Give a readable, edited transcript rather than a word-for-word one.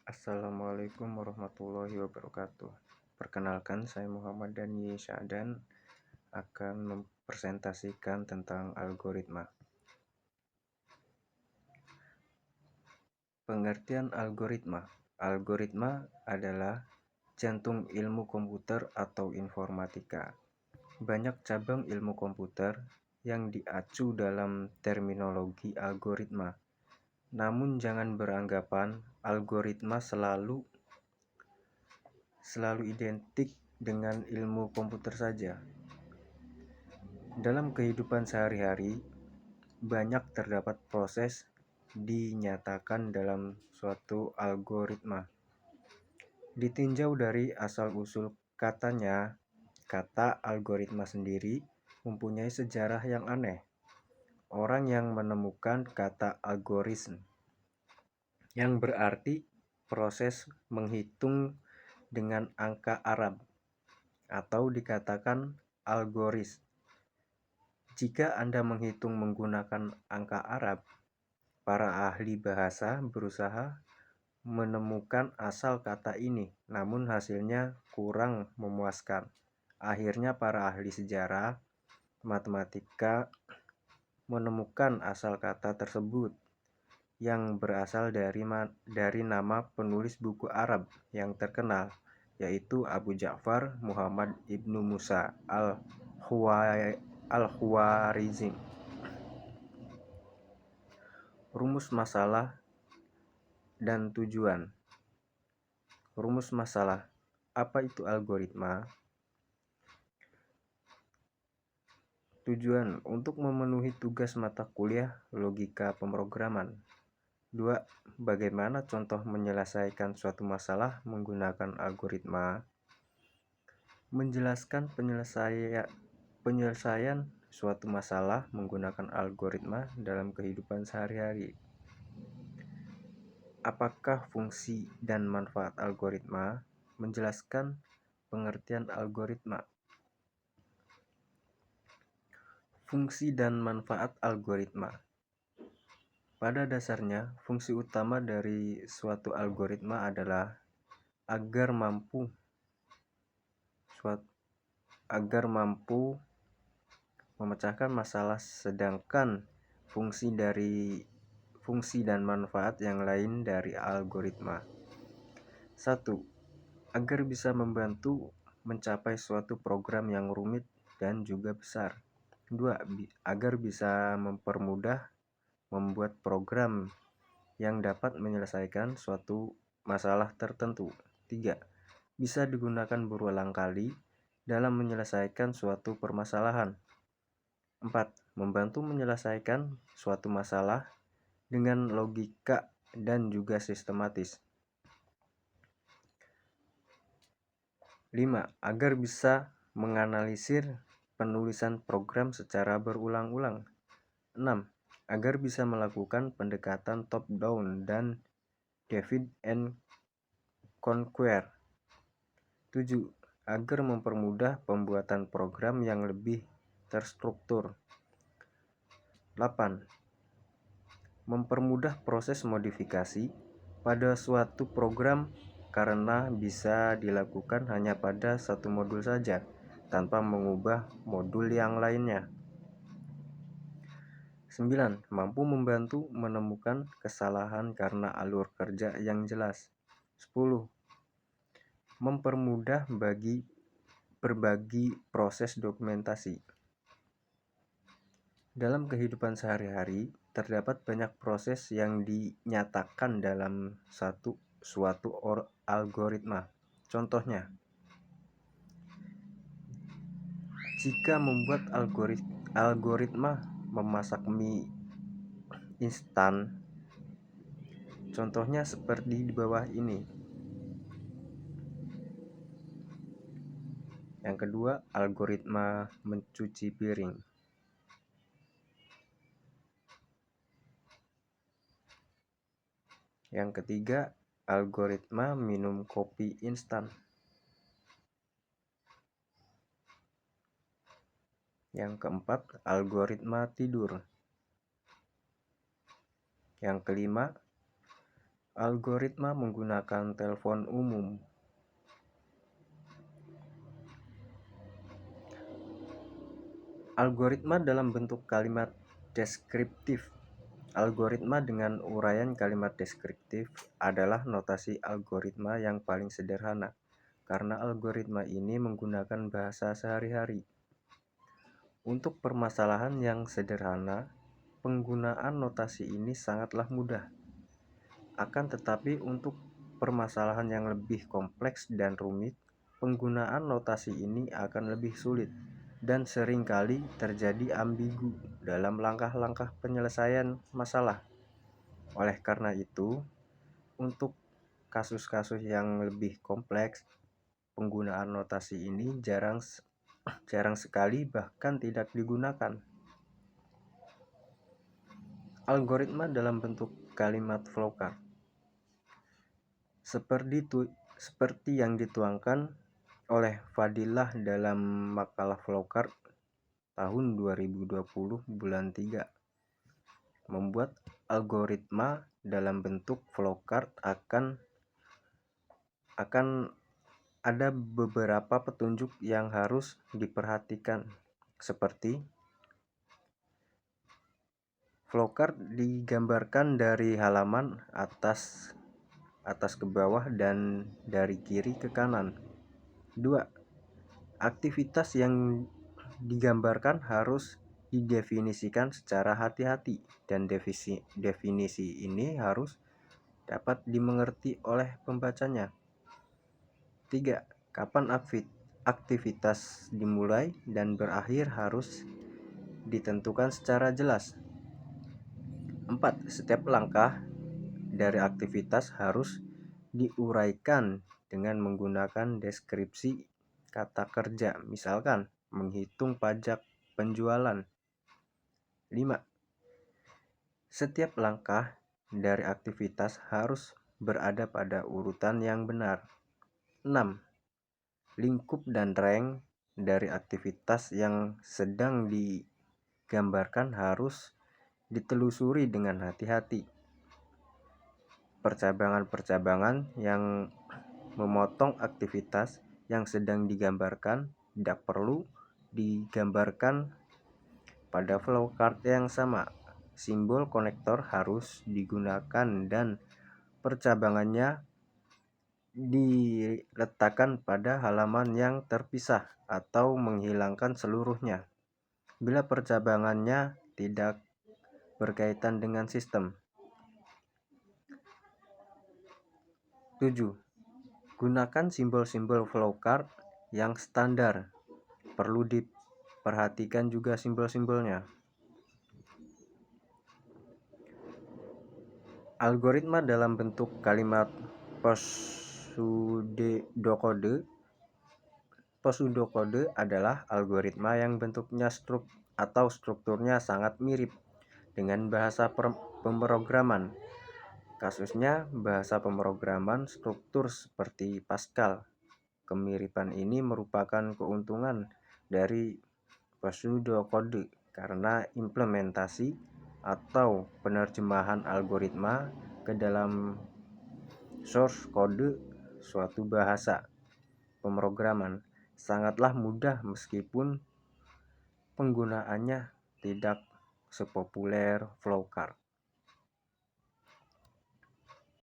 Assalamualaikum warahmatullahi wabarakatuh. Perkenalkan, saya Muhammad Dani Syahdan akan mempresentasikan tentang algoritma. Pengertian algoritma. Algoritma adalah jantung ilmu komputer atau informatika. Banyak cabang ilmu komputer yang diacu dalam terminologi algoritma. Namun jangan beranggapan algoritma selalu identik dengan ilmu komputer saja. Dalam kehidupan sehari-hari, banyak terdapat proses dinyatakan dalam suatu algoritma. Ditinjau dari asal-usul katanya, kata algoritma sendiri mempunyai sejarah yang aneh. Orang yang menemukan kata algoritma, yang berarti proses menghitung dengan angka Arab, atau dikatakan algoris. Jika Anda menghitung menggunakan angka Arab, para ahli bahasa berusaha menemukan asal kata ini, namun hasilnya kurang memuaskan. Akhirnya para ahli sejarah matematika menemukan asal kata tersebut yang berasal dari nama penulis buku Arab yang terkenal, yaitu Abu Ja'far Muhammad ibnu Musa al-Khwarizmi. Rumus masalah dan tujuan. Rumus masalah. Apa itu algoritma? Tujuan untuk memenuhi tugas mata kuliah logika pemrograman. 2. Bagaimana contoh menyelesaikan suatu masalah menggunakan algoritma? Menjelaskan penyelesaian suatu masalah menggunakan algoritma dalam kehidupan sehari-hari. Apakah fungsi dan manfaat algoritma? Menjelaskan pengertian algoritma. Fungsi dan manfaat algoritma. Pada dasarnya, fungsi utama dari suatu algoritma adalah agar mampu memecahkan masalah, sedangkan fungsi dan manfaat yang lain dari algoritma. 1. Agar bisa membantu mencapai suatu program yang rumit dan juga besar. 2. Agar bisa mempermudah membuat program yang dapat menyelesaikan suatu masalah tertentu. 3. Bisa digunakan berulang kali dalam menyelesaikan suatu permasalahan. 4. Membantu menyelesaikan suatu masalah dengan logika dan juga sistematis. 5. Agar bisa menganalisir penulisan program secara berulang-ulang. 6. Agar bisa melakukan pendekatan top-down dan divide and conquer. 7. Agar mempermudah pembuatan program yang lebih terstruktur. 8. Mempermudah proses modifikasi pada suatu program karena bisa dilakukan hanya pada satu modul saja, tanpa mengubah modul yang lainnya. 9. Mampu membantu menemukan kesalahan karena alur kerja yang jelas. 10. Mempermudah berbagi proses dokumentasi. Dalam kehidupan sehari-hari, terdapat banyak proses yang dinyatakan dalam suatu algoritma. Contohnya, jika membuat algoritma memasak mie instan, contohnya seperti di bawah ini. Yang kedua, algoritma mencuci piring. Yang ketiga, algoritma minum kopi instan. Yang keempat, algoritma tidur. Yang kelima, Algoritma menggunakan telepon umum. Algoritma dalam bentuk kalimat deskriptif. Algoritma dengan uraian kalimat deskriptif adalah notasi algoritma yang paling sederhana, karena algoritma ini menggunakan bahasa sehari-hari. Untuk permasalahan yang sederhana, penggunaan notasi ini sangatlah mudah. Akan tetapi untuk permasalahan yang lebih kompleks dan rumit, penggunaan notasi ini akan lebih sulit dan seringkali terjadi ambigu dalam langkah-langkah penyelesaian masalah. Oleh karena itu, untuk kasus-kasus yang lebih kompleks, penggunaan notasi ini jarang sekali bahkan tidak digunakan. Algoritma dalam bentuk kalimat flowchart. Seperti yang dituangkan oleh Fadilah dalam makalah flowchart tahun 2020 bulan 3. Membuat algoritma dalam bentuk flowchart akan ada beberapa petunjuk yang harus diperhatikan, seperti flowchart digambarkan dari halaman atas ke bawah dan dari kiri ke kanan. 2. Aktivitas yang digambarkan harus didefinisikan secara hati-hati dan definisi ini harus dapat dimengerti oleh pembacanya. 3. Kapan aktivitas dimulai dan berakhir harus ditentukan secara jelas. 4. Setiap langkah dari aktivitas harus diuraikan dengan menggunakan deskripsi kata kerja, misalkan menghitung pajak penjualan. 5. Setiap langkah dari aktivitas harus berada pada urutan yang benar. 6. Lingkup dan rank dari aktivitas yang sedang digambarkan harus ditelusuri dengan hati-hati. Percabangan-percabangan yang memotong aktivitas yang sedang digambarkan tidak perlu digambarkan pada flowchart yang sama. Simbol konektor harus digunakan dan percabangannya diletakkan pada halaman yang terpisah atau menghilangkan seluruhnya bila percabangannya tidak berkaitan dengan sistem. 7. Gunakan simbol-simbol flowchart yang standar. Perlu diperhatikan juga simbol-simbolnya. Algoritma dalam bentuk kalimat pseudokode adalah algoritma yang bentuknya strukturnya sangat mirip dengan bahasa pemrograman. Kasusnya bahasa pemrograman struktur seperti Pascal. Kemiripan ini merupakan keuntungan dari pseudokode karena implementasi atau penerjemahan algoritma ke dalam source kode suatu bahasa pemrograman sangatlah mudah meskipun penggunaannya tidak sepopuler flowchart.